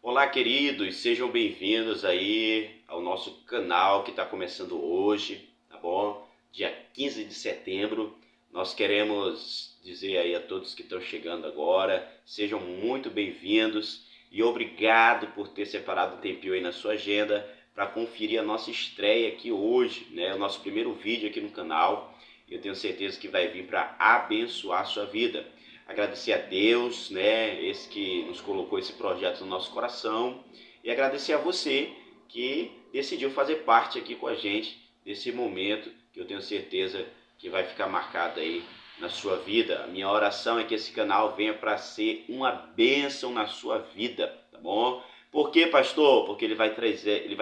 Olá, queridos, sejam bem-vindos aí ao nosso canal que está começando hoje, tá bom? Dia 15 de setembro. Nós queremos dizer aí a todos que estão chegando agora, sejam muito bem-vindos e obrigado por ter separado um tempinho aí na sua agenda para conferir a nossa estreia aqui hoje, né? O nosso primeiro vídeo aqui no canal. Eu tenho certeza que vai vir para abençoar a sua vida. Agradecer a Deus, né, esse que nos colocou esse projeto no nosso coração, e agradecer a você que decidiu fazer parte aqui com a gente desse momento que eu tenho certeza que vai ficar marcado aí na sua vida. A minha oração é que esse canal venha para ser uma bênção na sua vida, tá bom? Por quê, pastor? Porque ele vai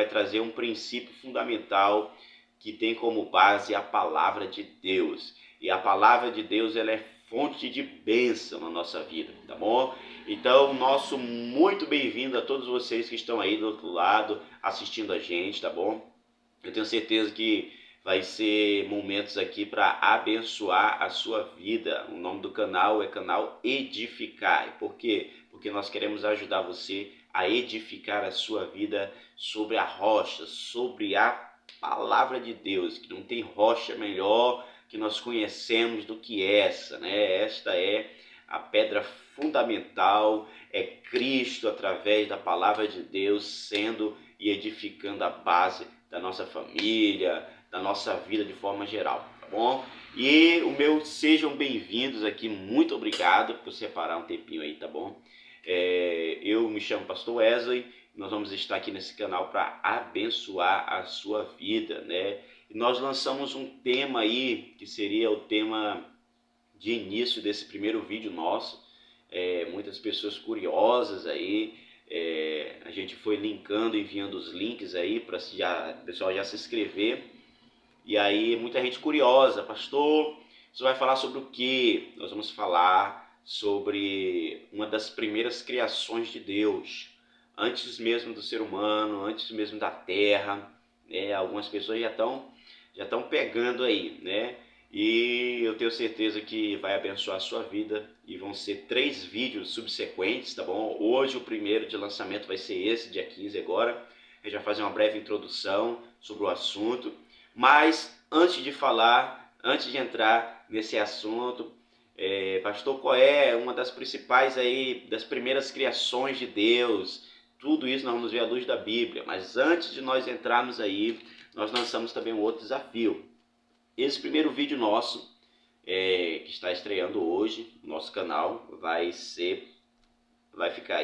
trazer um princípio fundamental que tem como base a palavra de Deus. E a palavra de Deus, ela é fonte de bênção na nossa vida, tá bom? Então, nosso muito bem-vindo a todos vocês que estão aí do outro lado assistindo a gente, tá bom? Eu tenho certeza que vai ser momentos aqui para abençoar a sua vida. O nome do canal é canal Edificar. Por quê? Porque nós queremos ajudar você a edificar a sua vida sobre a rocha, sobre a palavra de Deus, que não tem rocha melhor que nós conhecemos do que essa, né? Esta é a pedra fundamental, é Cristo através da palavra de Deus sendo e edificando a base da nossa família, da nossa vida de forma geral, tá bom? E o meu sejam bem-vindos aqui, muito obrigado por separar um tempinho aí, tá bom? Eu me chamo Pastor Wesley, nós vamos estar aqui nesse canal para abençoar a sua vida, né? E nós lançamos um tema aí, que seria o tema de início desse primeiro vídeo nosso. Muitas pessoas curiosas aí, a gente foi linkando, enviando os links aí para o pessoal já se inscrever. E aí muita gente curiosa, pastor, você vai falar sobre o quê? Nós vamos falar sobre uma das primeiras criações de Deus, antes mesmo do ser humano, antes mesmo da terra, né? Algumas pessoas já estão pegando aí, né? E eu tenho certeza que vai abençoar a sua vida e vão ser 3 vídeos subsequentes, tá bom? Hoje o primeiro de lançamento vai ser esse, dia 15 agora. A gente vai fazer uma breve introdução sobre o assunto. Mas antes de entrar nesse assunto, pastor, qual é uma das principais aí, das primeiras criações de Deus? Tudo isso nós vamos ver à luz da Bíblia. Mas antes de nós entrarmos aí, nós lançamos também um outro desafio. Esse primeiro vídeo nosso, que está estreando hoje no nosso canal, vai ficar,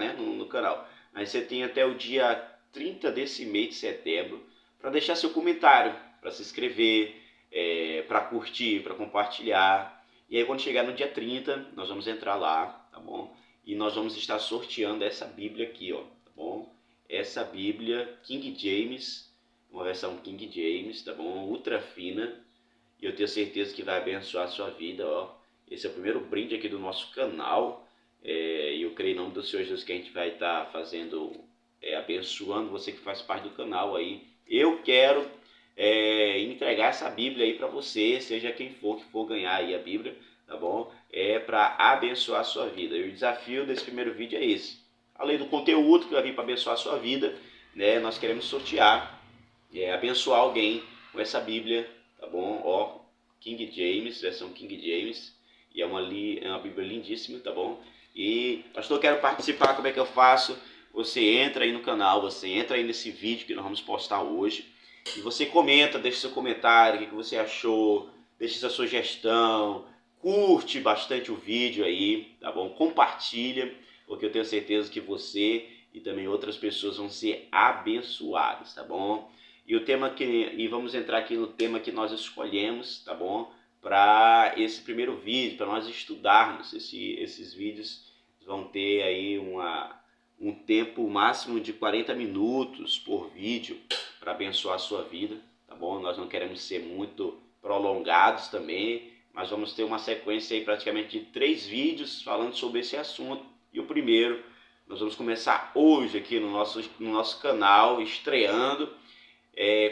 né, no canal. Mas você tem até o dia 30 desse mês de setembro para deixar seu comentário, para se inscrever, para curtir, para compartilhar. E aí quando chegar no dia 30, nós vamos entrar lá, tá bom? E nós vamos estar sorteando essa Bíblia aqui, ó, tá bom? Essa Bíblia King James, uma versão King James, tá bom? Ultra fina. E eu tenho certeza que vai abençoar a sua vida, ó. Esse é o primeiro brinde aqui do nosso canal. E eu creio em nome do Senhor Jesus que a gente vai estar fazendo, abençoando você que faz parte do canal aí. Eu quero entregar essa Bíblia aí para você, seja quem for que for ganhar aí a Bíblia, tá bom? É para abençoar a sua vida. E o desafio desse primeiro vídeo é esse. Além do conteúdo que vai vir para abençoar a sua vida, né? Nós queremos sortear, abençoar alguém com essa Bíblia, tá bom? Ó, King James, versão King James. E é uma Bíblia lindíssima, tá bom? E, pastor, eu quero participar, como é que eu faço? Você entra aí no canal, você entra aí nesse vídeo que nós vamos postar hoje. E você comenta, deixa seu comentário, o que você achou, deixa sua sugestão, curte bastante o vídeo aí, tá bom? Compartilha, porque eu tenho certeza que você e também outras pessoas vão ser abençoadas, tá bom? E vamos entrar aqui no tema que nós escolhemos, tá bom? Para esse primeiro vídeo, para nós estudarmos. Esses vídeos vão ter aí um tempo máximo de 40 minutos por vídeo para abençoar a sua vida, tá bom? Nós não queremos ser muito prolongados também, mas vamos ter uma sequência aí praticamente de 3 vídeos falando sobre esse assunto. E o primeiro, nós vamos começar hoje aqui no nosso canal, estreando.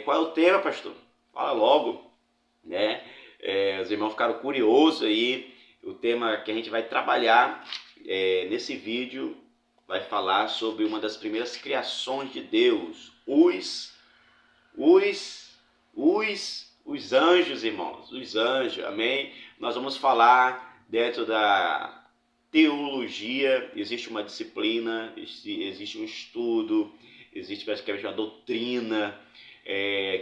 Qual é o tema, pastor? Fala logo, né? Os irmãos ficaram curiosos aí. O tema que a gente vai trabalhar nesse vídeo vai falar sobre uma das primeiras criações de Deus, os anjos, irmãos, os anjos, amém? Nós vamos falar dentro da teologia, existe uma disciplina, existe um estudo, existe praticamente uma doutrina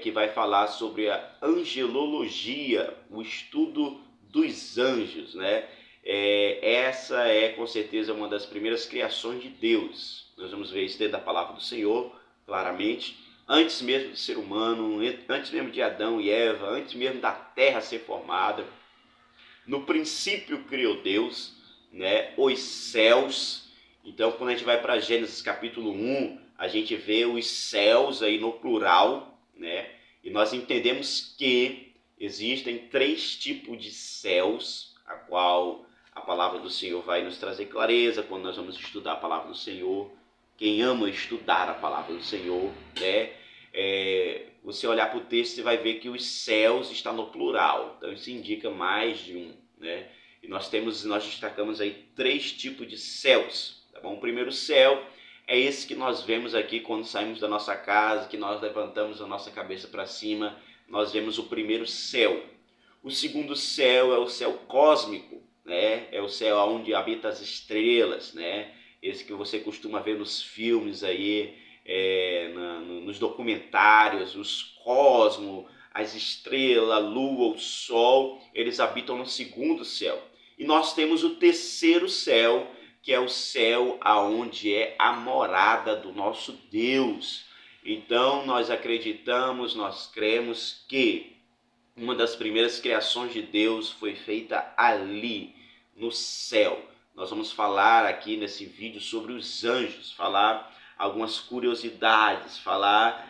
que vai falar sobre a angelologia, o estudo dos anjos, né? Essa é com certeza uma das primeiras criações de Deus. Nós vamos ver isso dentro da palavra do Senhor, claramente. Antes mesmo do ser humano, antes mesmo de Adão e Eva, antes mesmo da terra ser formada, no princípio criou Deus, né, os céus. Então, quando a gente vai para Gênesis capítulo 1, a gente vê os céus aí no plural, né, e nós entendemos que existem 3 tipos de céus, a qual a palavra do Senhor vai nos trazer clareza quando nós vamos estudar a palavra do Senhor. Quem ama estudar a palavra do Senhor, né? Você olhar para o texto, você vai ver que os céus está no plural. Então isso indica mais de um, né? E nós destacamos aí 3 tipos de céus, tá bom? O primeiro céu é esse que nós vemos aqui quando saímos da nossa casa, que nós levantamos a nossa cabeça para cima, nós vemos o primeiro céu. O segundo céu é o céu cósmico, né? É o céu onde habitam as estrelas, né? Esse que você costuma ver nos filmes aí, nos documentários, os cosmos, as estrelas, a lua, o sol, eles habitam no segundo céu. E nós temos o terceiro céu, que é o céu aonde é a morada do nosso Deus. Então nós acreditamos, nós cremos que uma das primeiras criações de Deus foi feita ali, no céu. Nós vamos falar aqui nesse vídeo sobre os anjos, falar algumas curiosidades, falar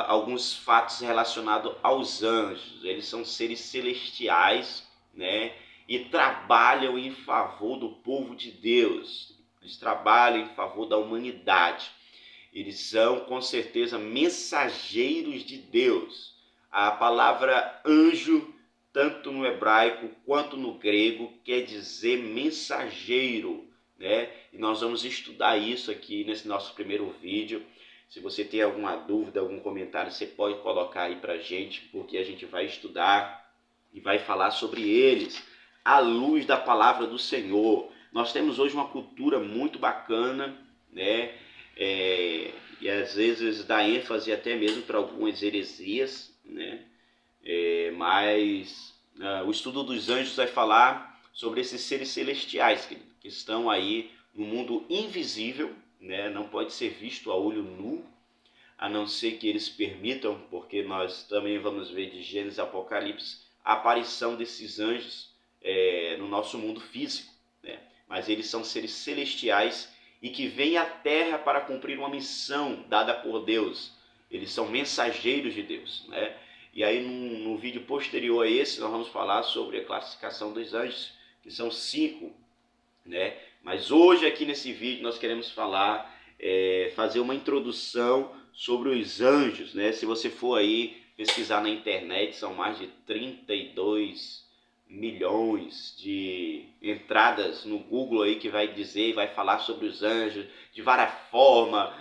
alguns fatos relacionados aos anjos. Eles são seres celestiais, né? E trabalham em favor do povo de Deus. Eles trabalham em favor da humanidade. Eles são, com certeza, mensageiros de Deus. A palavra anjo, tanto no hebraico quanto no grego, quer dizer mensageiro, né? E nós vamos estudar isso aqui nesse nosso primeiro vídeo. Se você tem alguma dúvida, algum comentário, você pode colocar aí pra gente, porque a gente vai estudar e vai falar sobre eles à luz da palavra do Senhor. Nós temos hoje uma cultura muito bacana, né? E às vezes dá ênfase até mesmo para algumas heresias, né? Mas o estudo dos anjos vai falar sobre esses seres celestiais que estão aí no mundo invisível, né? Não pode ser visto a olho nu, a não ser que eles permitam, porque nós também vamos ver de Gênesis e Apocalipse a aparição desses anjos no nosso mundo físico, né? Mas eles são seres celestiais e que vêm à terra para cumprir uma missão dada por Deus. Eles são mensageiros de Deus, né? E aí no vídeo posterior a esse nós vamos falar sobre a classificação dos anjos, que são 5, né? Mas hoje aqui nesse vídeo nós queremos falar, fazer uma introdução sobre os anjos, né? Se você for aí pesquisar na internet, são mais de 32 milhões de entradas no Google aí que vai dizer, vai falar sobre os anjos de várias formas,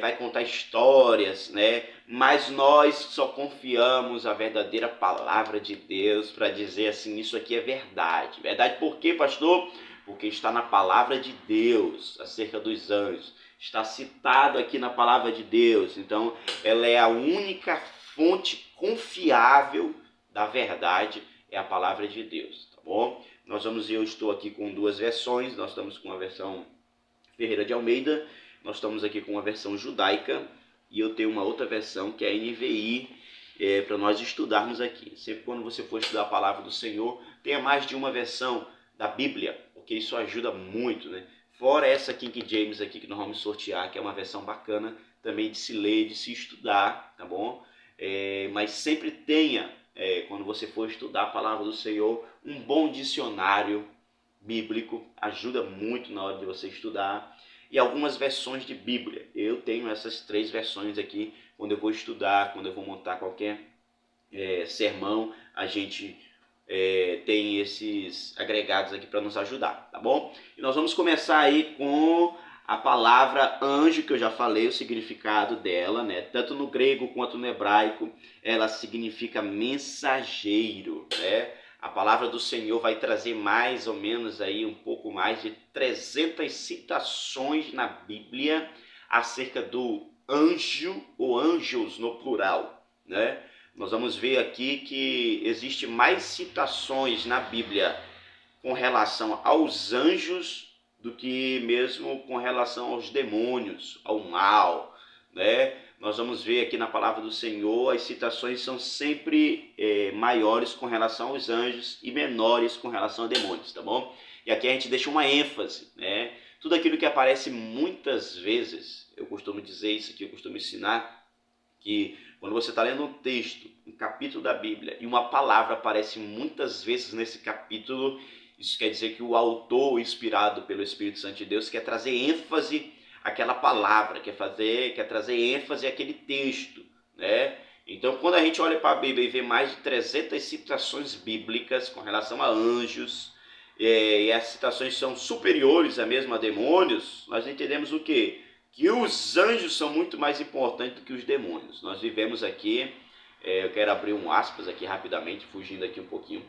vai contar histórias, né? Mas nós só confiamos a verdadeira palavra de Deus para dizer assim, isso aqui é verdade. Verdade por quê, pastor? Porque está na palavra de Deus acerca dos anjos. Está citado aqui na palavra de Deus. Então, ela é a única fonte confiável da verdade, é a palavra de Deus, tá bom? Eu estou aqui com 2 versões. Nós estamos com a versão Ferreira de Almeida, nós estamos aqui com a versão judaica, e eu tenho uma outra versão que é a NVI, para nós estudarmos aqui. Sempre quando você for estudar a palavra do Senhor, tenha mais de uma versão da Bíblia, porque isso ajuda muito, né? Fora essa King James aqui que nós vamos sortear, que é uma versão bacana também de se ler, de se estudar, tá bom? Mas sempre tenha, quando você for estudar a palavra do Senhor, um bom dicionário bíblico, ajuda muito na hora de você estudar. E algumas versões de Bíblia. Eu tenho essas 3 versões aqui, quando eu vou estudar, quando eu vou montar qualquer sermão, a gente tem esses agregados aqui para nos ajudar, tá bom? E nós vamos começar aí com a palavra anjo, que eu já falei o significado dela, né? Tanto no grego quanto no hebraico, ela significa mensageiro, né? A palavra do Senhor vai trazer mais ou menos aí um pouco mais de 300 citações na Bíblia acerca do anjo ou anjos no plural, né? Nós vamos ver aqui que existe mais citações na Bíblia com relação aos anjos do que mesmo com relação aos demônios, ao mal, né? Nós vamos ver aqui na palavra do Senhor, as citações são sempre maiores com relação aos anjos e menores com relação a demônios, tá bom? E aqui a gente deixa uma ênfase, né? Tudo aquilo que aparece muitas vezes, eu costumo dizer isso aqui, eu costumo ensinar, que quando você está lendo um texto, um capítulo da Bíblia, e uma palavra aparece muitas vezes nesse capítulo, isso quer dizer que o autor, inspirado pelo Espírito Santo de Deus, quer trazer ênfase àquela palavra, quer trazer ênfase àquele texto, né? Então, quando a gente olha para a Bíblia e vê mais de 300 citações bíblicas com relação a anjos, e as citações são superiores a mesmo a demônios, nós entendemos o quê? Que os anjos são muito mais importantes do que os demônios. Nós vivemos aqui, eu quero abrir um aspas aqui rapidamente, fugindo aqui um pouquinho.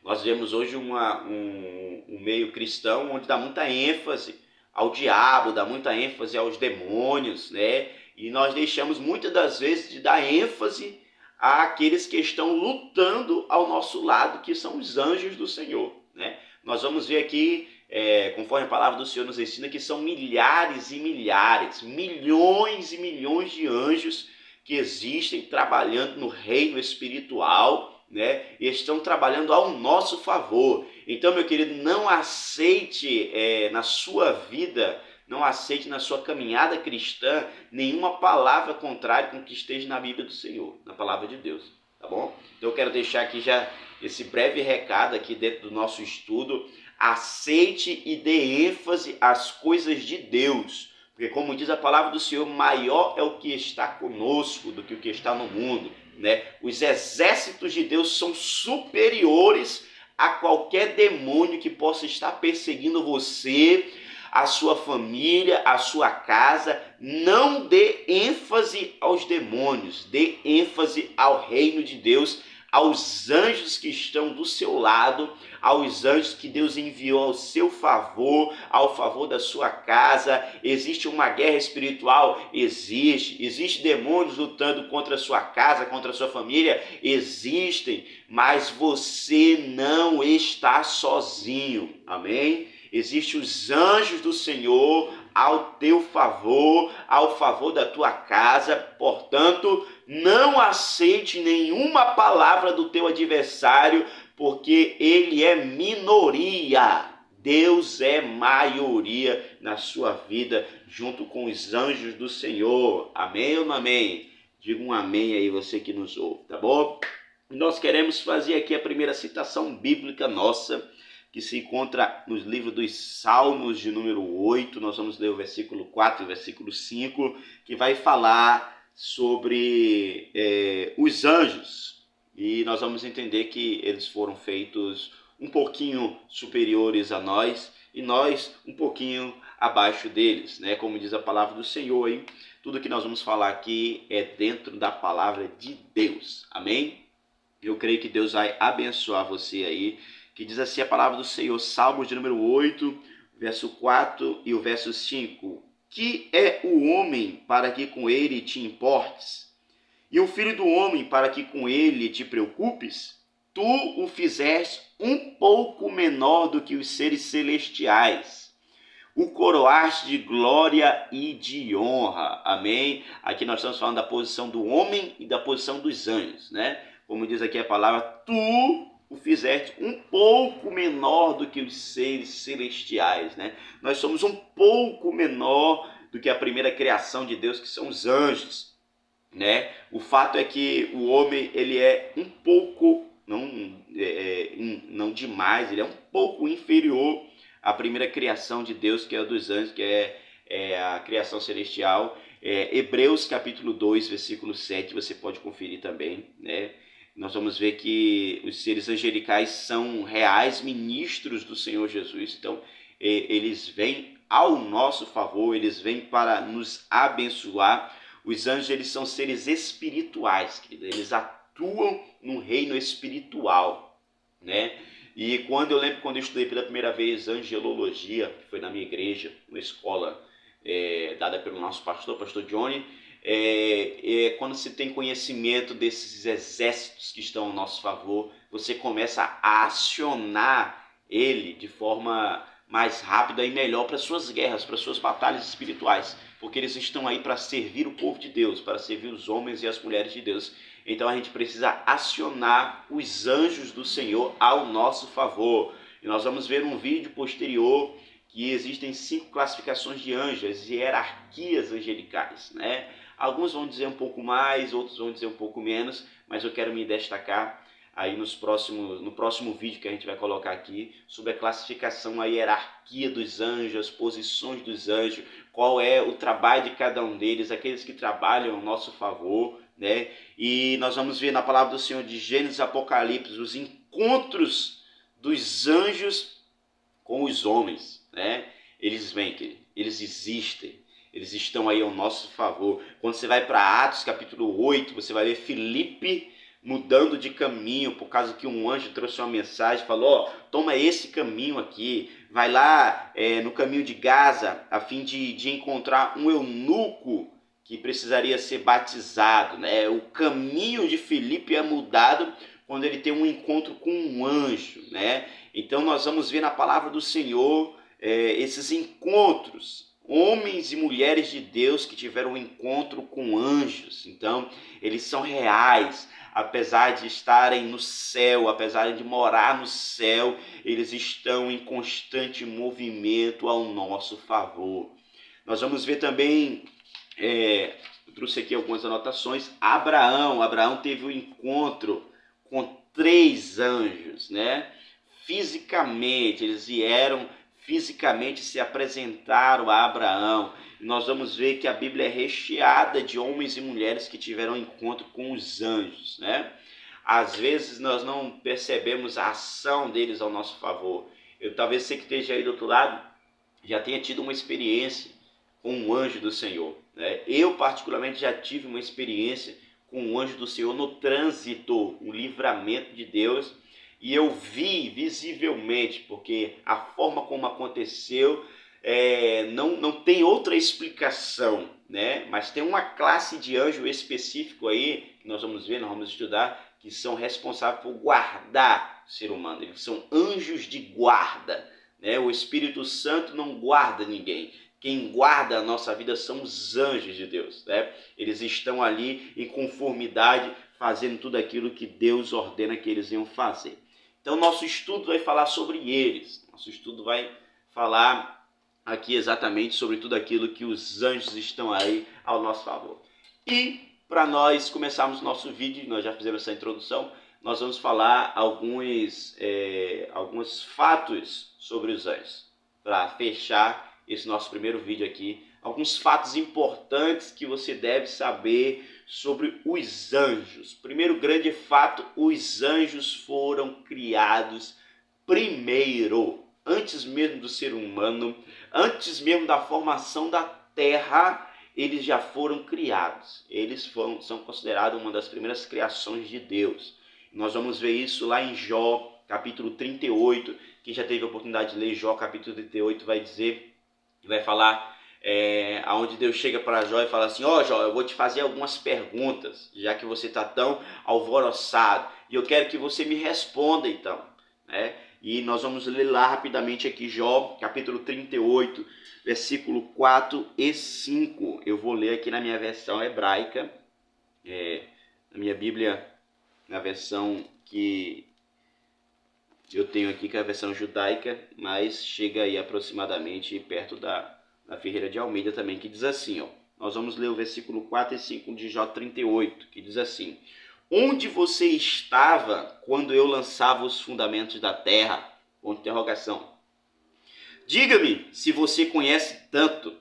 Nós vemos hoje um meio cristão onde dá muita ênfase ao diabo, dá muita ênfase aos demônios, né? E nós deixamos muitas das vezes de dar ênfase àqueles que estão lutando ao nosso lado, que são os anjos do Senhor, né? Nós vamos ver aqui, conforme a palavra do Senhor nos ensina, que são milhares e milhares, milhões e milhões de anjos que existem trabalhando no reino espiritual, né? E estão trabalhando ao nosso favor. Então, meu querido, não aceite na sua vida, não aceite na sua caminhada cristã nenhuma palavra contrária com o que esteja na Bíblia do Senhor, na palavra de Deus, tá bom? Então eu quero deixar aqui já esse breve recado aqui dentro do nosso estudo. Aceite e dê ênfase às coisas de Deus, porque como diz a palavra do Senhor, maior é o que está conosco do que o que está no mundo, né? Os exércitos de Deus são superiores a qualquer demônio que possa estar perseguindo você, a sua família, a sua casa. Não dê ênfase aos demônios, dê ênfase ao reino de Deus, aos anjos que estão do seu lado, aos anjos que Deus enviou ao seu favor, ao favor da sua casa. Existe uma guerra espiritual? Existe demônios lutando contra a sua casa, contra a sua família? Existem, mas você não está sozinho, amém? Existem os anjos do Senhor ao teu favor, ao favor da tua casa. Portanto, não aceite nenhuma palavra do teu adversário, porque ele é minoria. Deus é maioria na sua vida, junto com os anjos do Senhor. Amém ou não amém? Diga um amém aí, você que nos ouve, tá bom? Nós queremos fazer aqui a primeira citação bíblica nossa, que se encontra nos livros dos Salmos de número 8. Nós vamos ler o versículo 4 e o versículo 5, que vai falar sobre os anjos. E nós vamos entender que eles foram feitos um pouquinho superiores a nós e nós um pouquinho abaixo deles, né? Como diz a palavra do Senhor aí, tudo que nós vamos falar aqui é dentro da palavra de Deus. Amém? Eu creio que Deus vai abençoar você aí, que diz assim a palavra do Senhor, Salmos de número 8, verso 4 e o verso 5. Que é o homem para que com ele te importes? E o filho do homem para que com ele te preocupes? Tu o fizeste um pouco menor do que os seres celestiais. O coroaste de glória e de honra. Amém? Aqui nós estamos falando da posição do homem e da posição dos anjos, né? Como diz aqui a palavra, tu o fizeste um pouco menor do que os seres celestiais, né? Nós somos um pouco menor do que a primeira criação de Deus, que são os anjos, né? O fato é que o homem, ele é um pouco, não demais, ele é um pouco inferior à primeira criação de Deus, que é a dos anjos, que é a criação celestial. Hebreus capítulo 2, versículo 7, você pode conferir também, né? Nós vamos ver que os seres angelicais são reais ministros do Senhor Jesus. Então, eles vêm ao nosso favor, eles vêm para nos abençoar. Os anjos, eles são seres espirituais, querido. Eles atuam no reino espiritual, né? E quando eu estudei pela primeira vez angelologia, que foi na minha igreja, uma escola dada pelo nosso pastor Johnny, quando se tem conhecimento desses exércitos que estão ao nosso favor, você começa a acionar ele de forma mais rápida e melhor para suas guerras, para suas batalhas espirituais, porque eles estão aí para servir o povo de Deus, para servir os homens e as mulheres de Deus. Então a gente precisa acionar os anjos do Senhor ao nosso favor. E nós vamos ver um vídeo posterior que existem 5 classificações de anjos, as hierarquias angelicais, né? Alguns vão dizer um pouco mais, outros vão dizer um pouco menos, mas eu quero me destacar aí no próximo vídeo que a gente vai colocar aqui, sobre a classificação, a hierarquia dos anjos, as posições dos anjos, qual é o trabalho de cada um deles, aqueles que trabalham ao nosso favor, né? E nós vamos ver na palavra do Senhor de Gênesis e Apocalipse os encontros dos anjos com os homens, né? Eles vêm, eles existem, eles estão aí ao nosso favor. Quando você vai para Atos capítulo 8, você vai ver Filipe mudando de caminho, por causa que um anjo trouxe uma mensagem, falou, toma esse caminho aqui, vai lá no caminho de Gaza, a fim de encontrar um eunuco que precisaria ser batizado, né? O caminho de Filipe é mudado quando ele tem um encontro com um anjo, né? Então nós vamos ver na palavra do Senhor esses encontros, homens e mulheres de Deus que tiveram um encontro com anjos. Então eles são reais. Apesar de estarem no céu, apesar de morar no céu, eles estão em constante movimento ao nosso favor. Nós vamos ver também, eu trouxe aqui algumas anotações, Abraão teve um encontro com 3 anjos, né? Fisicamente, eles vieram fisicamente, se apresentaram a Abraão. Nós vamos ver que a Bíblia é recheada de homens e mulheres que tiveram encontro com os anjos, né? Às vezes nós não percebemos a ação deles ao nosso favor. Talvez você que esteja aí do outro lado já tenha tido uma experiência com um anjo do Senhor, né? Eu particularmente já tive uma experiência com um anjo do Senhor no trânsito, um livramento de Deus, e eu vi visivelmente, porque a forma como aconteceu não tem outra explicação, né? Mas tem uma classe de anjo específico aí, que nós vamos estudar, que são responsáveis por guardar o ser humano. Eles são anjos de guarda, né? O Espírito Santo não guarda ninguém. Quem guarda a nossa vida são os anjos de Deus, né? Eles estão ali em conformidade, fazendo tudo aquilo que Deus ordena que eles venham fazer. Então nosso estudo vai falar sobre eles. Nosso estudo vai falar aqui exatamente sobre tudo aquilo que os anjos estão aí ao nosso favor. E para nós começarmos nosso vídeo, nós já fizemos essa introdução, nós vamos falar alguns fatos sobre os anjos. Para fechar esse nosso primeiro vídeo aqui, alguns fatos importantes que você deve saber sobre os anjos. Primeiro grande fato, os anjos foram criados primeiro, antes mesmo do ser humano, antes mesmo da formação da terra, eles já foram criados. Eles são considerados uma das primeiras criações de Deus. Nós vamos ver isso lá em Jó, capítulo 38. Quem já teve a oportunidade de ler Jó, capítulo 38, vai falar aonde Deus chega para Jó e fala assim, Jó, eu vou te fazer algumas perguntas, já que você está tão alvoroçado, e eu quero que você me responda então, né? E nós vamos ler lá rapidamente aqui Jó, capítulo 38, versículo 4 e 5. Eu vou ler aqui na minha versão hebraica, na minha Bíblia, na versão que eu tenho aqui, que é a versão judaica, mas chega aí aproximadamente perto da Ferreira de Almeida também, que diz assim, ó. Nós vamos ler o versículo 4 e 5 de Jó 38, que diz assim: onde você estava quando eu lançava os fundamentos da terra? Ponto de interrogação. Diga-me se você conhece tanto.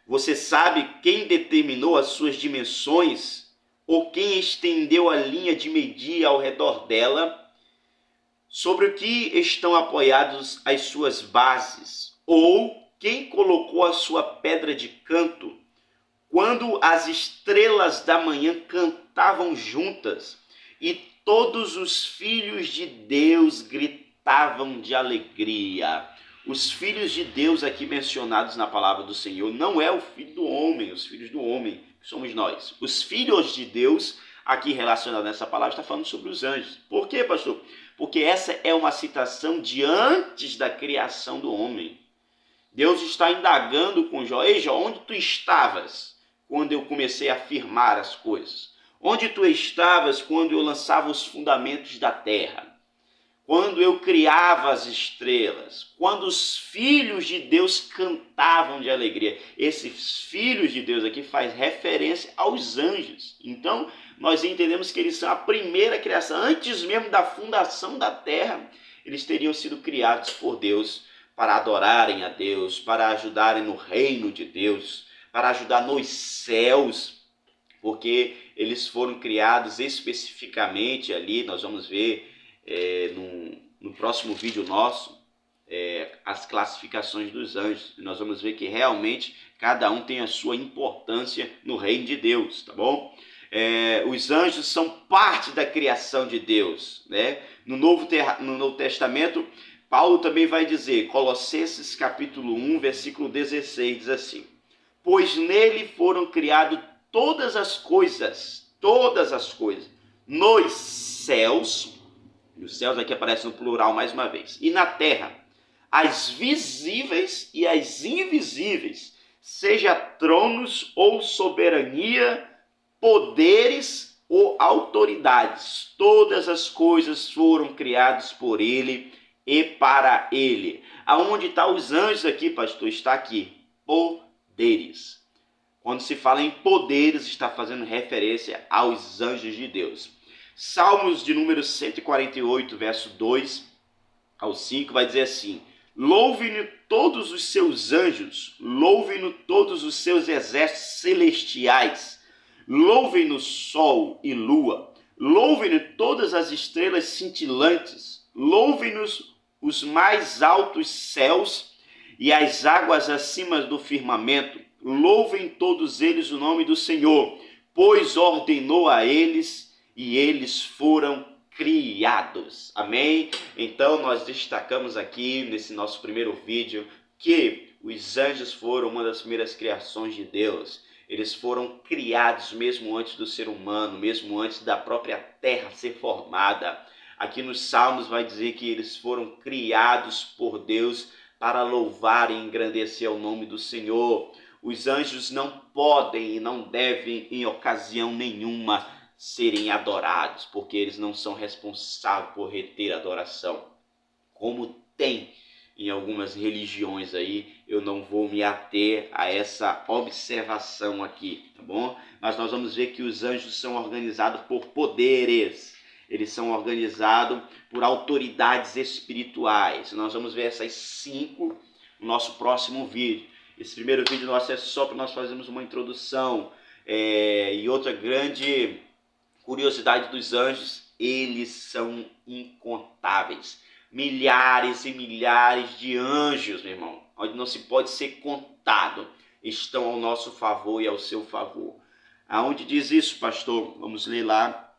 Você sabe quem determinou as suas dimensões? Ou quem estendeu a linha de medir ao redor dela? Sobre o que estão apoiados as suas bases? Ou quem colocou a sua pedra de canto, quando as estrelas da manhã cantavam juntas e todos os filhos de Deus gritavam de alegria. Os filhos de Deus aqui mencionados na palavra do Senhor não é o filho do homem, os filhos do homem que somos nós. Os filhos de Deus aqui relacionado nessa palavra está falando sobre os anjos. Por quê, pastor? Porque essa é uma citação de antes da criação do homem. Deus está indagando com Jó: ei Jó, onde tu estavas quando eu comecei a firmar as coisas? Onde tu estavas quando eu lançava os fundamentos da terra? Quando eu criava as estrelas? Quando os filhos de Deus cantavam de alegria? Esses filhos de Deus aqui faz referência aos anjos. Então, nós entendemos que eles são a primeira criação. Antes mesmo da fundação da terra, eles teriam sido criados por Deus para adorarem a Deus, para ajudarem no reino de Deus, para ajudar nos céus, porque eles foram criados especificamente ali. Nós vamos ver no próximo vídeo nosso as classificações dos anjos. Nós vamos ver que realmente cada um tem a sua importância no reino de Deus, tá bom? Os anjos são parte da criação de Deus, né? No Novo Testamento, Paulo também vai dizer, Colossenses capítulo 1, versículo 16, diz assim: pois nele foram criadas todas as coisas, nos céus, e os céus aqui aparecem no plural mais uma vez, e na terra, as visíveis e as invisíveis, seja tronos ou soberania, poderes ou autoridades, todas as coisas foram criadas por ele e para ele. Aonde estão os anjos aqui, pastor? Está aqui, poderes. Quando se fala em poderes, está fazendo referência aos anjos de Deus. Salmos de número 148, verso 2 ao 5, vai dizer assim: louve-no todos os seus anjos, louve-no todos os seus exércitos celestiais, louve-no sol e lua, louve-no todas as estrelas cintilantes, louve-nos os mais altos céus e as águas acima do firmamento, louvem todos eles o nome do Senhor, pois ordenou a eles e eles foram criados. Amém? Então nós destacamos aqui nesse nosso primeiro vídeo que os anjos foram uma das primeiras criações de Deus. Eles foram criados mesmo antes do ser humano, mesmo antes da própria terra ser formada. Aqui nos Salmos vai dizer que eles foram criados por Deus para louvar e engrandecer o nome do Senhor. Os anjos não podem e não devem em ocasião nenhuma serem adorados, porque eles não são responsáveis por reter adoração, como tem em algumas religiões aí. Eu não vou me ater a essa observação aqui, tá bom? Mas nós vamos ver que os anjos são organizados por poderes, eles são organizados por autoridades espirituais. Nós vamos ver essas 5 no nosso próximo vídeo. Esse primeiro vídeo nosso é só para nós fazermos uma introdução. E outra grande curiosidade dos anjos: eles são incontáveis. Milhares e milhares de anjos, meu irmão, onde não se pode ser contado, estão ao nosso favor e ao seu favor. Aonde diz isso, pastor? Vamos ler lá,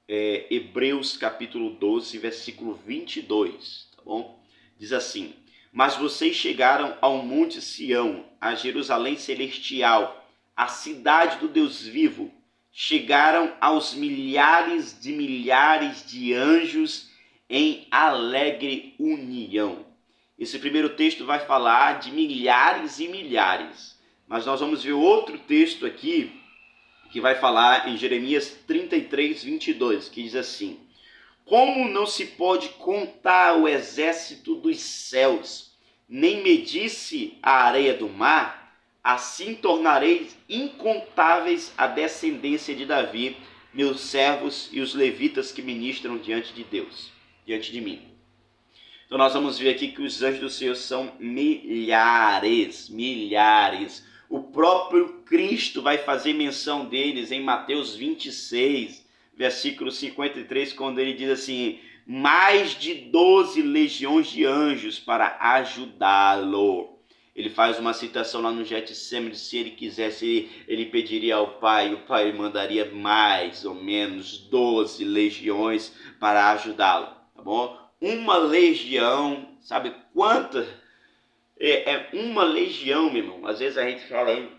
Hebreus capítulo 12, versículo 22, tá bom? Diz assim: mas vocês chegaram ao monte Sião, a Jerusalém celestial, a cidade do Deus vivo, chegaram aos milhares de anjos em alegre união. Esse primeiro texto vai falar de milhares e milhares, mas nós vamos ver outro texto aqui que vai falar em Jeremias 33, 22, que diz assim: como não se pode contar o exército dos céus, nem medir-se a areia do mar, assim tornarei incontáveis a descendência de Davi, meus servos e os levitas que ministram diante de Deus, diante de mim. Então nós vamos ver aqui que os anjos do Senhor são milhares. O próprio Cristo vai fazer menção deles em Mateus 26, versículo 53, quando ele diz assim: mais de 12 legiões de anjos para ajudá-lo. Ele faz uma citação lá no Getsemane, se ele quisesse, ele pediria ao Pai, o Pai mandaria mais ou menos 12 legiões para ajudá-lo, tá bom? Uma legião, sabe quanta? É uma legião, meu irmão. Às vezes a gente fala aí,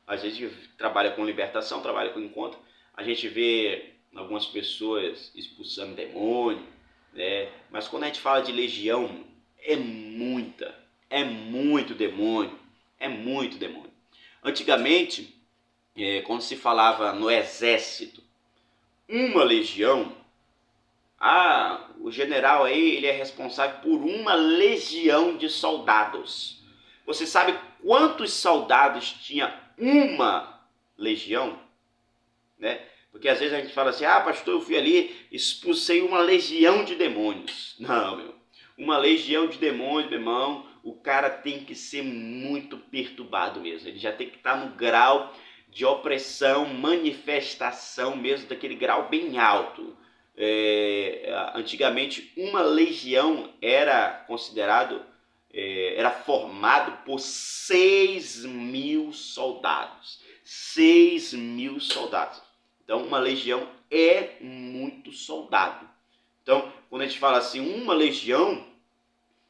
a gente trabalha com libertação, trabalha com encontro, a gente vê algumas pessoas expulsando demônio, né? Mas quando a gente fala de legião, é muito demônio, é muito demônio. Antigamente, quando se falava no exército, uma legião, o general aí, ele é responsável por uma legião de soldados. Você sabe quantos soldados tinha uma legião? Né? Porque às vezes a gente fala assim, pastor, eu fui ali, expulsei uma legião de demônios. Não, meu. Uma legião de demônios, meu irmão, o cara tem que ser muito perturbado mesmo. Ele já tem que estar no grau de opressão, manifestação mesmo, daquele grau bem alto. Antigamente, uma legião era considerado, era formado por 6.000 soldados. 6.000 soldados. Então, uma legião é muito soldado. Então, quando a gente fala assim, uma legião,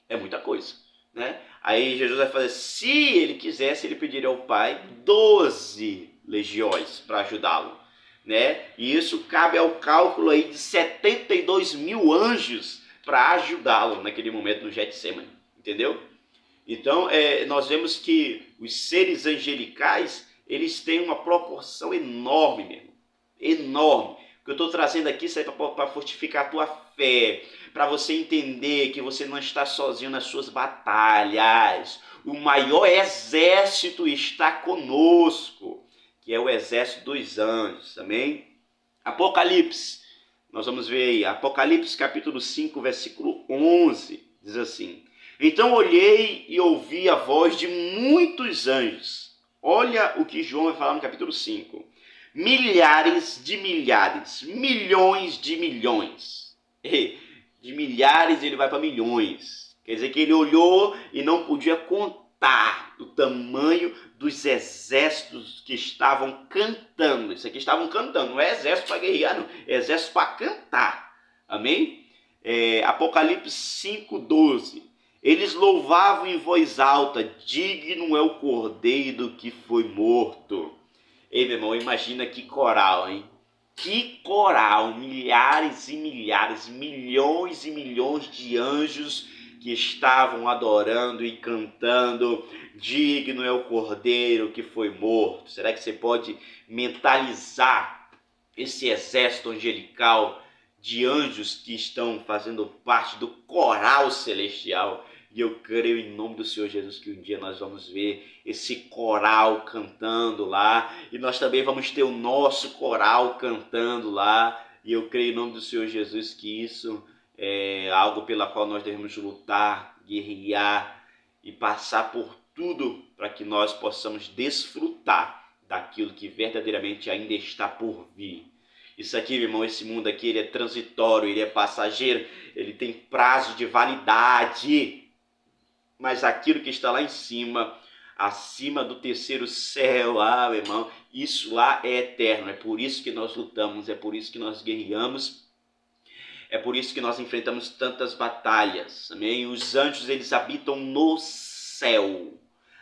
é muita coisa, né? Aí Jesus vai fazer, se ele quisesse, ele pediria ao Pai 12 legiões para ajudá-lo, né? E isso cabe ao cálculo aí de 72.000 anjos para ajudá-lo naquele momento no Getsemane, entendeu? Então, nós vemos que os seres angelicais, eles têm uma proporção enorme mesmo, enorme. O que eu estou trazendo aqui isso é para fortificar a tua fé, para você entender que você não está sozinho nas suas batalhas. O maior exército está conosco, que é o exército dos anjos, amém? Apocalipse, nós vamos ver aí, Apocalipse capítulo 5, versículo 11, diz assim: então olhei e ouvi a voz de muitos anjos. Olha o que João vai falar no capítulo 5. Milhares de milhares, milhões de milhões. De milhares ele vai para milhões. Quer dizer que ele olhou e não podia contar o tamanho dos exércitos que estavam cantando. Isso aqui estavam cantando, não é exército para guerrear, não. É exército para cantar. Amém? Apocalipse 5:12. Eles louvavam em voz alta, digno é o cordeiro que foi morto. Ei, meu irmão, imagina que coral, hein? Que coral, milhares e milhares, milhões e milhões de anjos que estavam adorando e cantando, digno é o cordeiro que foi morto. Será que você pode mentalizar esse exército angelical de anjos que estão fazendo parte do coral celestial? E eu creio em nome do Senhor Jesus que um dia nós vamos ver esse coral cantando lá. E nós também vamos ter o nosso coral cantando lá. E eu creio em nome do Senhor Jesus que isso é algo pela qual nós devemos lutar, guerrear e passar por tudo para que nós possamos desfrutar daquilo que verdadeiramente ainda está por vir. Isso aqui, meu irmão, esse mundo aqui, ele é transitório, ele é passageiro, ele tem prazo de validade. Mas aquilo que está lá em cima, acima do terceiro céu, meu irmão, isso lá é eterno. É por isso que nós lutamos, é por isso que nós guerreamos, é por isso que nós enfrentamos tantas batalhas. Amém? Os anjos, eles habitam no céu.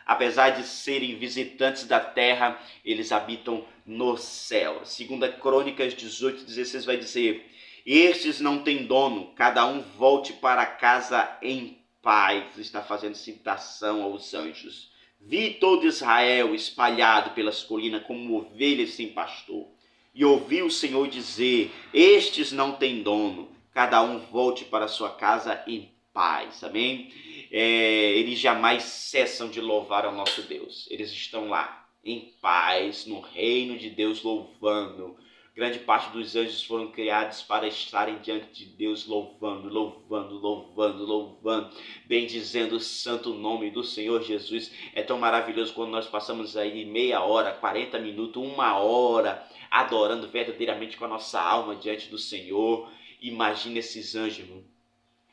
Apesar de serem visitantes da terra, eles habitam no céu. Segunda Crônicas 18:16 vai dizer: estes não têm dono, cada um volte para casa em paz. Está fazendo citação aos anjos. Vi todo Israel espalhado pelas colinas como ovelhas sem pastor. E ouvi o Senhor dizer: estes não têm dono, cada um volte para sua casa em paz. Amém? Eles jamais cessam de louvar ao nosso Deus. Eles estão lá, em paz, no reino de Deus, louvando. Grande parte dos anjos foram criados para estarem diante de Deus, louvando, louvando, louvando, louvando, bendizendo o santo nome do Senhor Jesus. É tão maravilhoso quando nós passamos aí meia hora, 40 minutos, 1 hora, adorando verdadeiramente com a nossa alma diante do Senhor. Imagina esses anjos, irmão,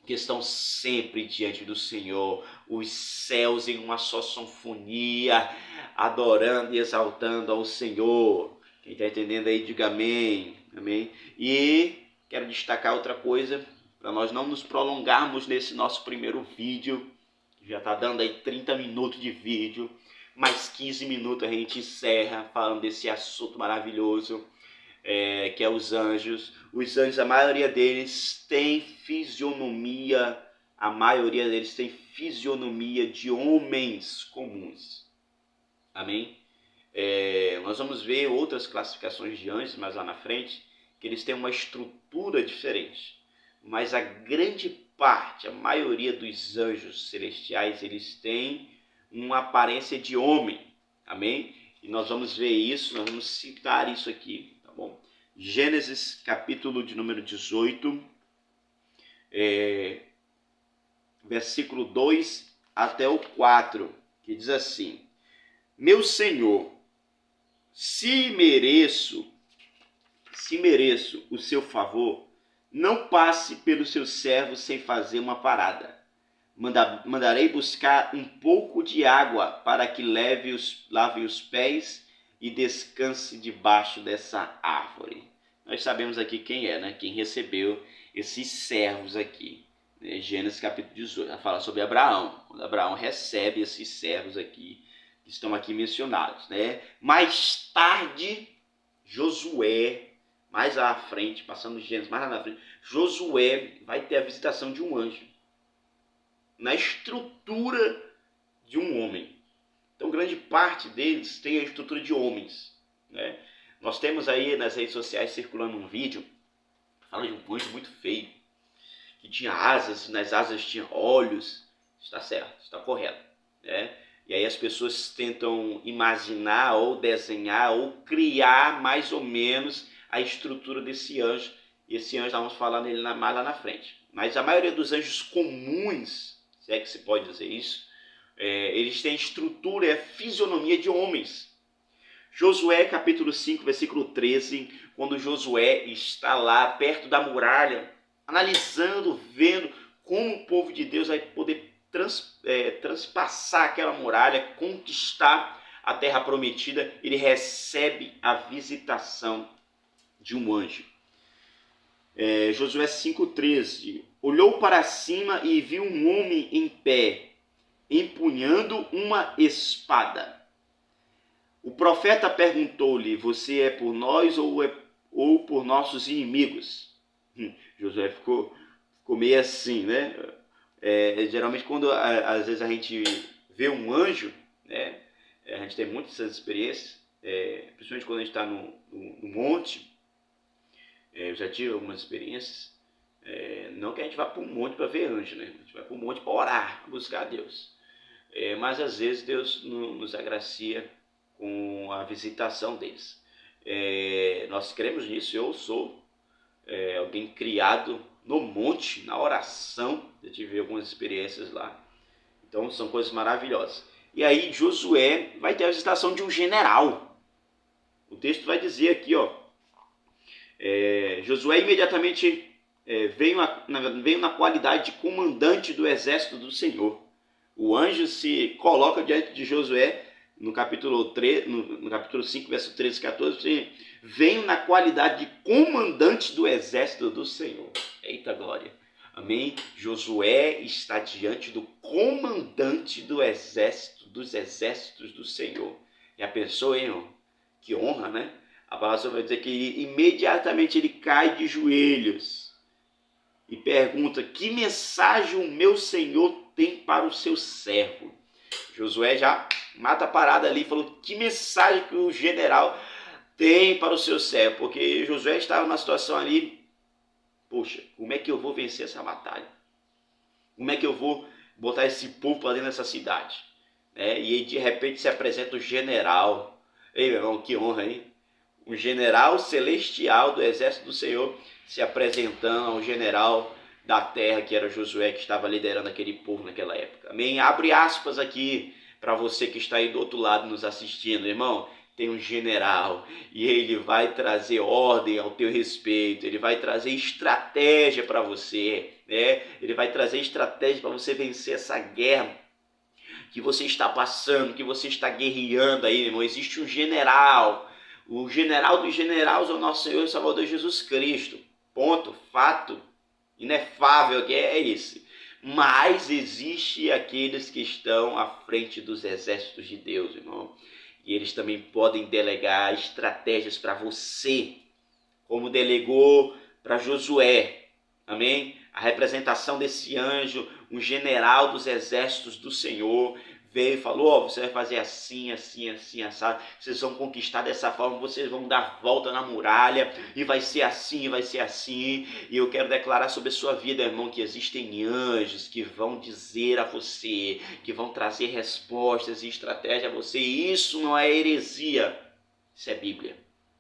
que estão sempre diante do Senhor, os céus em uma só sinfonia, adorando e exaltando ao Senhor. Quem está entendendo aí, diga amém. Amém. E quero destacar outra coisa, para nós não nos prolongarmos nesse nosso primeiro vídeo. Já está dando aí 30 minutos de vídeo, mais 15 minutos a gente encerra falando desse assunto maravilhoso, que é os anjos. Os anjos, a maioria deles tem fisionomia, de homens comuns. Amém? Nós vamos ver outras classificações de anjos mais lá na frente, que eles têm uma estrutura diferente. Mas a grande parte, a maioria dos anjos celestiais, eles têm uma aparência de homem. Amém? E nós vamos ver isso, nós vamos citar isso aqui, tá bom? Gênesis, capítulo de número 18, versículo 2 até o 4, que diz assim: Meu Senhor, se mereço o seu favor, não passe pelos seus servos sem fazer uma parada. Mandarei buscar um pouco de água para que lave os pés e descanse debaixo dessa árvore. Nós sabemos aqui quem é, né? Quem recebeu esses servos aqui. Gênesis capítulo 18, ela fala sobre Abraão. Quando Abraão recebe esses servos aqui, que estão aqui mencionados, né? Mais tarde, Josué, mais à frente, passando Gênesis, mais lá na frente, Josué vai ter a visitação de um anjo, na estrutura de um homem. Então, grande parte deles tem a estrutura de homens, né? Nós temos aí nas redes sociais circulando um vídeo, fala de um anjo muito feio, que tinha asas, nas asas tinha olhos. Está certo, está correto, né? E aí as pessoas tentam imaginar ou desenhar ou criar mais ou menos a estrutura desse anjo. E esse anjo, nós vamos falar nele mais lá na frente. Mas a maioria dos anjos comuns, se é que se pode dizer isso, eles têm estrutura, fisionomia de homens. Josué capítulo 5, versículo 13, quando Josué está lá perto da muralha, analisando, vendo como o povo de Deus vai poder transpassar aquela muralha, conquistar a terra prometida, ele recebe a visitação de um anjo. Josué 5,13, olhou para cima e viu um homem em pé, empunhando uma espada. O profeta perguntou-lhe, você é por nós ou por nossos inimigos? Josué ficou meio assim, né? Geralmente quando às vezes a gente vê um anjo, né? A gente tem muitas essas experiências, principalmente quando a gente está no monte. Eu já tive algumas experiências, não que a gente vá para um monte para ver anjo, né? A gente vai para um monte para orar, para buscar a Deus. Mas às vezes Deus nos agracia com a visitação deles. Nós cremos nisso, eu sou alguém criado no monte, na oração. Eu tive algumas experiências lá. Então são coisas maravilhosas. E aí Josué vai ter a visitação de um general. O texto vai dizer aqui, ó, Josué imediatamente veio na qualidade de comandante do exército do Senhor. O anjo se coloca diante de Josué no capítulo 5, verso 13 e 14, venho na qualidade de comandante do exército do Senhor. Eita glória. Amém? Josué está diante do comandante dos exércitos do Senhor. E a pessoa, hein, que honra, né? A palavra vai dizer que imediatamente ele cai de joelhos e pergunta, que mensagem o meu Senhor tem para o seu servo? Josué já mata a parada ali e falou, que mensagem que o general tem para o seu servo? Porque Josué estava numa situação ali, poxa, como é que eu vou vencer essa batalha? Como é que eu vou botar esse povo para dentro dessa cidade? E aí de repente se apresenta o general. Ei, meu irmão, que honra, hein? Um general celestial do exército do Senhor se apresentando ao general da terra, que era Josué, que estava liderando aquele povo naquela época. Amém? Abre aspas aqui para você que está aí do outro lado nos assistindo, irmão. Tem um general e ele vai trazer ordem ao teu respeito, ele vai trazer estratégia para você. né? Ele vai trazer estratégias para você vencer essa guerra que você está passando, que você está guerreando aí, meu irmão. Existe um general, o general dos generais é o nosso Senhor e Salvador Jesus Cristo. Ponto, fato, inefável que é esse. Mas existe aqueles que estão à frente dos exércitos de Deus, irmão. E eles também podem delegar estratégias para você, como delegou para Josué. Amém? A representação desse anjo, um general dos exércitos do Senhor, veio e falou, você vai fazer assim, assim, assim, assado, vocês vão conquistar dessa forma, vocês vão dar volta na muralha, e vai ser assim, vai ser assim. E eu quero declarar sobre a sua vida, irmão, que existem anjos que vão dizer a você, que vão trazer respostas e estratégia a você, e isso não é heresia, isso é Bíblia.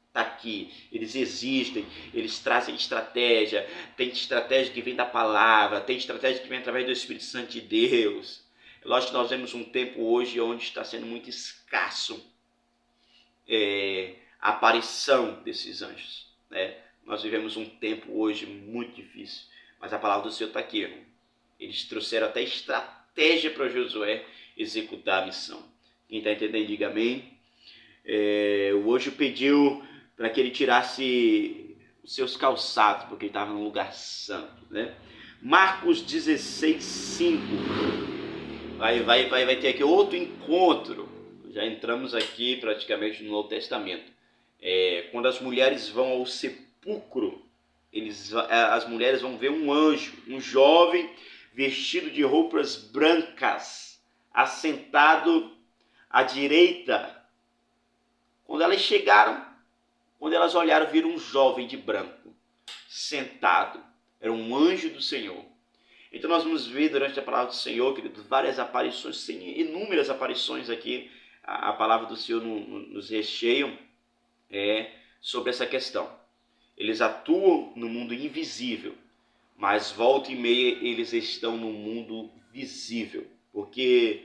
Está aqui, eles existem, eles trazem estratégia, tem estratégia que vem da palavra, tem estratégia que vem através do Espírito Santo de Deus. É lógico que nós vemos um tempo hoje onde está sendo muito escasso a aparição desses anjos, né? Nós vivemos um tempo hoje muito difícil, mas a palavra do Senhor está aqui, irmão. Eles trouxeram até estratégia para Josué executar a missão. Quem está entendendo, diga amém. O anjo pediu para que ele tirasse os seus calçados, porque ele estava num lugar santo, né? Marcos 16, 5. Vai ter aqui outro encontro. Já entramos aqui praticamente no Novo Testamento. Quando as mulheres vão ao sepulcro, as mulheres vão ver um anjo, um jovem vestido de roupas brancas, assentado à direita. Quando elas chegaram, quando elas olharam, viram um jovem de branco, sentado. Era um anjo do Senhor. Então nós vamos ver durante a palavra do Senhor, querido, várias aparições, inúmeras aparições aqui. A palavra do Senhor nos recheia sobre essa questão. Eles atuam no mundo invisível, mas volta e meia eles estão no mundo visível. Porque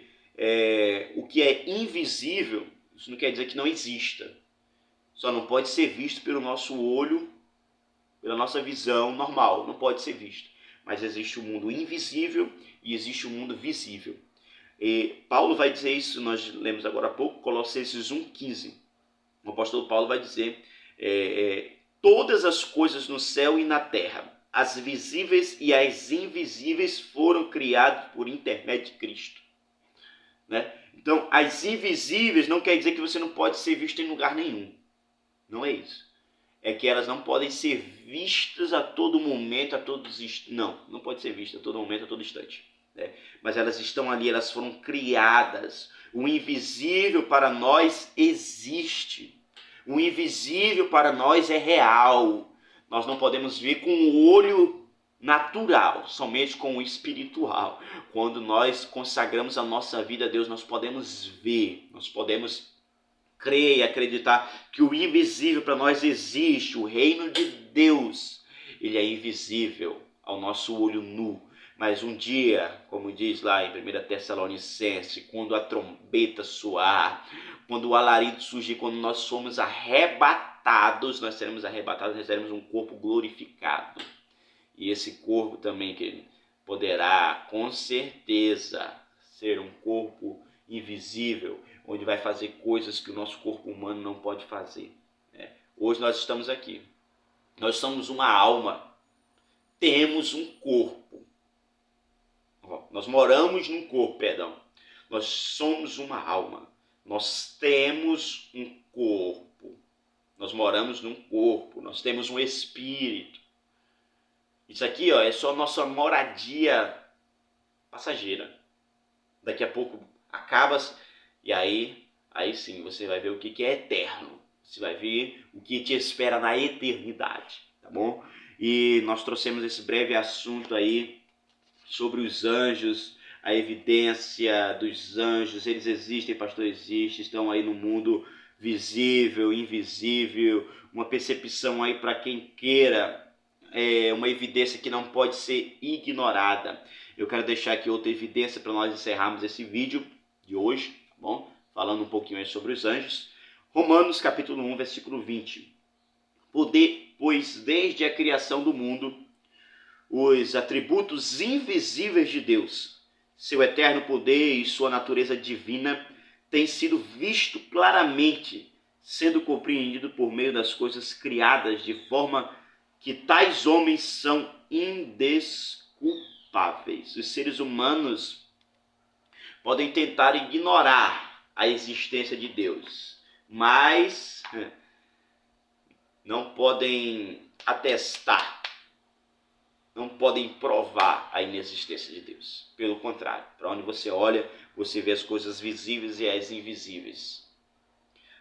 o que é invisível, isso não quer dizer que não exista. Só não pode ser visto pelo nosso olho, pela nossa visão normal. Não pode ser visto. Mas existe o mundo invisível e existe o mundo visível. E Paulo vai dizer isso, nós lemos agora há pouco, Colossenses 1,15. O apóstolo Paulo vai dizer, todas as coisas no céu e na terra, as visíveis e as invisíveis, foram criadas por intermédio de Cristo. Né? Então, as invisíveis não quer dizer que você não pode ser visto em lugar nenhum. Não é isso. É que elas não podem ser vistas a todo momento, a todos instantes. Não pode ser vista a todo momento, a todo instante. Né? Mas elas estão ali, elas foram criadas. O invisível para nós existe. O invisível para nós é real. Nós não podemos ver com o olho natural, somente com o espiritual. Quando nós consagramos a nossa vida a Deus, nós podemos ver, nós podemos crer e acreditar que o invisível para nós existe. O reino de Deus, ele é invisível ao nosso olho nu. Mas um dia, como diz lá em 1 Tessalonicenses, quando a trombeta soar, quando o alarido surgir, quando nós somos arrebatados, nós seremos arrebatados, nós teremos um corpo glorificado. E esse corpo também que poderá, com certeza, ser um corpo invisível, onde vai fazer coisas que o nosso corpo humano não pode fazer. Hoje nós estamos aqui. Nós somos uma alma. Temos um corpo. Nós moramos num corpo, perdão. Nós somos uma alma. Nós temos um corpo. Nós moramos num corpo. Nós temos um espírito. Isso aqui é só nossa moradia passageira. Daqui a pouco acaba e aí sim você vai ver o que é eterno. Você vai ver o que te espera na eternidade, tá bom? E nós trouxemos esse breve assunto aí sobre os anjos, a evidência dos anjos. Eles existem, pastor, existem, estão aí no mundo visível, invisível, uma percepção aí para quem queira, uma evidência que não pode ser ignorada. Eu quero deixar aqui outra evidência para nós encerrarmos esse vídeo de hoje, tá bom? Falando um pouquinho aí sobre os anjos. Romanos capítulo 1, versículo 20. Pois desde a criação do mundo, os atributos invisíveis de Deus, seu eterno poder e sua natureza divina, têm sido visto claramente, sendo compreendido por meio das coisas criadas, de forma que tais homens são indesculpáveis. Os seres humanos podem tentar ignorar a existência de Deus, mas não podem atestar, não podem provar a inexistência de Deus. Pelo contrário, para onde você olha, você vê as coisas visíveis e as invisíveis.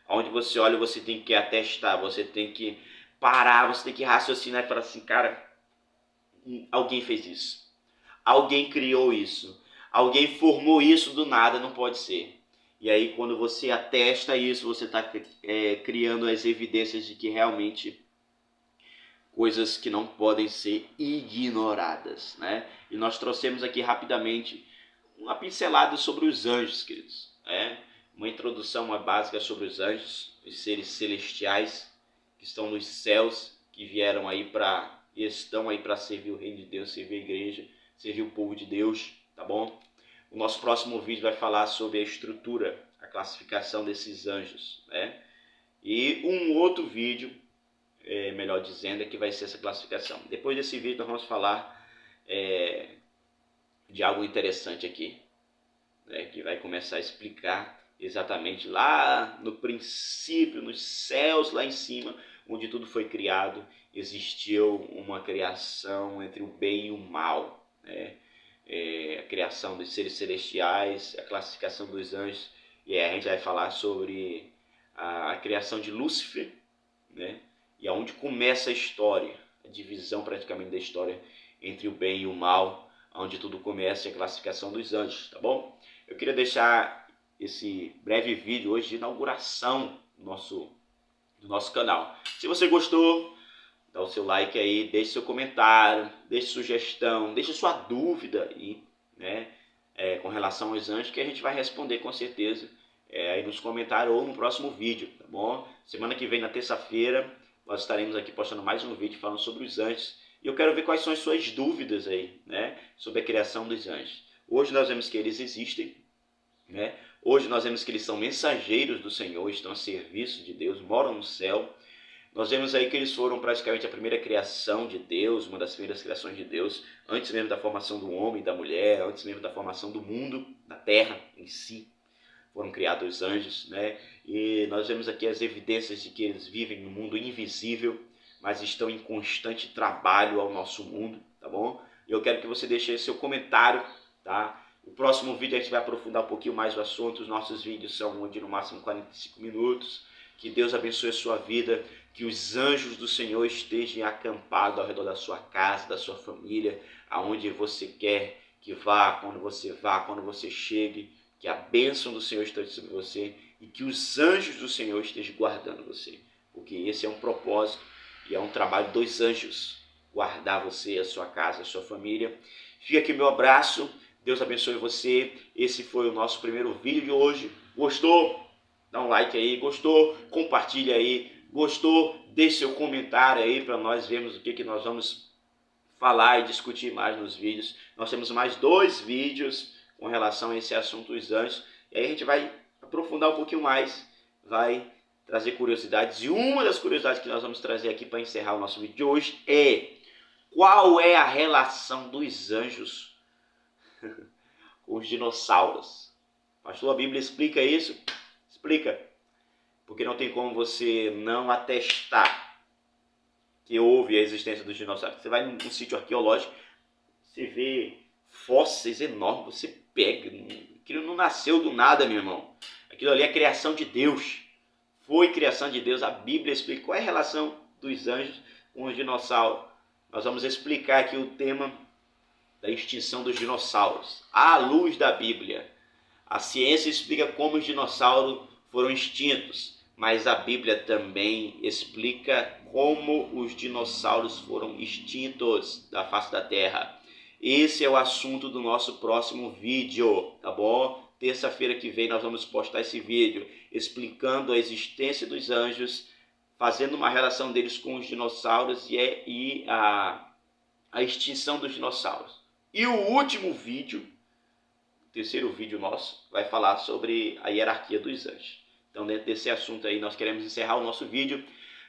Onde você olha, você tem que atestar, você tem que parar, você tem que raciocinar e falar assim, cara, alguém fez isso, alguém criou isso, alguém formou isso do nada, não pode ser. E aí quando você atesta isso, você está criando as evidências de que realmente coisas que não podem ser ignoradas, né? E nós trouxemos aqui rapidamente uma pincelada sobre os anjos, queridos, uma introdução, uma básica sobre os anjos, os seres celestiais que estão nos céus, que vieram aí e estão aí para servir o reino de Deus, servir a igreja, servir o povo de Deus, tá bom? O nosso próximo vídeo vai falar sobre a estrutura, a classificação desses anjos, né? E um outro vídeo, melhor dizendo, é que vai ser essa classificação. Depois desse vídeo nós vamos falar de algo interessante aqui, né, que vai começar a explicar exatamente lá no princípio, nos céus lá em cima, onde tudo foi criado, existiu uma criação entre o bem e o mal, né? A criação dos seres celestiais, a classificação dos anjos, e aí a gente vai falar sobre a criação de Lúcifer, né? E aonde começa a história, a divisão praticamente da história entre o bem e o mal, onde tudo começa, a classificação dos anjos, tá bom? Eu queria deixar esse breve vídeo hoje de inauguração do nosso canal. Se você gostou, dá o seu like aí, deixe seu comentário, deixe sugestão, deixe sua dúvida aí, né, com relação aos anjos, que a gente vai responder com certeza aí nos comentários ou no próximo vídeo, tá bom? Semana que vem, na terça-feira, nós estaremos aqui postando mais um vídeo falando sobre os anjos. E eu quero ver quais são as suas dúvidas aí, né, sobre a criação dos anjos. Hoje nós vemos que eles existem, né? Hoje nós vemos que eles são mensageiros do Senhor, estão a serviço de Deus, moram no céu. Nós vemos aí que eles foram praticamente a primeira criação de Deus, uma das primeiras criações de Deus, antes mesmo da formação do homem e da mulher, antes mesmo da formação do mundo, da terra em si, foram criados os anjos, né? E nós vemos aqui as evidências de que eles vivem no mundo invisível, mas estão em constante trabalho ao nosso mundo, tá bom? E eu quero que você deixe aí seu comentário, tá? O próximo vídeo a gente vai aprofundar um pouquinho mais o assunto. Os nossos vídeos são de no máximo 45 minutos. Que Deus abençoe a sua vida, que os anjos do Senhor estejam acampados ao redor da sua casa, da sua família, aonde você quer que vá, quando você chegue, que a bênção do Senhor esteja sobre você e que os anjos do Senhor estejam guardando você, porque esse é um propósito e é um trabalho dos anjos, guardar você, a sua casa, a sua família. Fica aqui meu abraço, Deus abençoe você. Esse foi o nosso primeiro vídeo de hoje. Gostou? Dá um like aí. Gostou? Compartilha aí. Gostou? Deixe seu comentário aí para nós vermos o que nós vamos falar e discutir mais nos vídeos. Nós temos mais 2 vídeos com relação a esse assunto dos anjos. E aí a gente vai aprofundar um pouquinho mais, vai trazer curiosidades. E uma das curiosidades que nós vamos trazer aqui para encerrar o nosso vídeo de hoje é: qual é a relação dos anjos com os dinossauros? Pastor, a Bíblia explica isso? Explica. Porque não tem como você não atestar que houve a existência dos dinossauros. Você vai num sítio arqueológico, você vê fósseis enormes, você pega. Aquilo não nasceu do nada, meu irmão. Aquilo ali é criação de Deus. Foi criação de Deus. A Bíblia explica qual é a relação dos anjos com os dinossauros. Nós vamos explicar aqui o tema da extinção dos dinossauros, à luz da Bíblia. A ciência explica como os dinossauros foram extintos, mas a Bíblia também explica como os dinossauros foram extintos da face da Terra. Esse é o assunto do nosso próximo vídeo, tá bom? Terça-feira que vem nós vamos postar esse vídeo explicando a existência dos anjos, fazendo uma relação deles com os dinossauros e a a extinção dos dinossauros. E o último vídeo, o terceiro vídeo nosso, vai falar sobre a hierarquia dos anjos. Então, dentro desse assunto aí, nós queremos encerrar o nosso vídeo.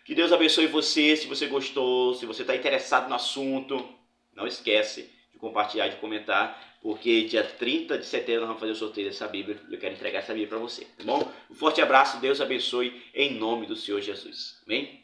Que Deus abençoe você. Se você gostou, se você está interessado no assunto, não esquece de compartilhar, de comentar, porque dia 30 de setembro nós vamos fazer o sorteio dessa Bíblia e eu quero entregar essa Bíblia para você, tá bom? Um forte abraço, Deus abençoe, em nome do Senhor Jesus. Amém?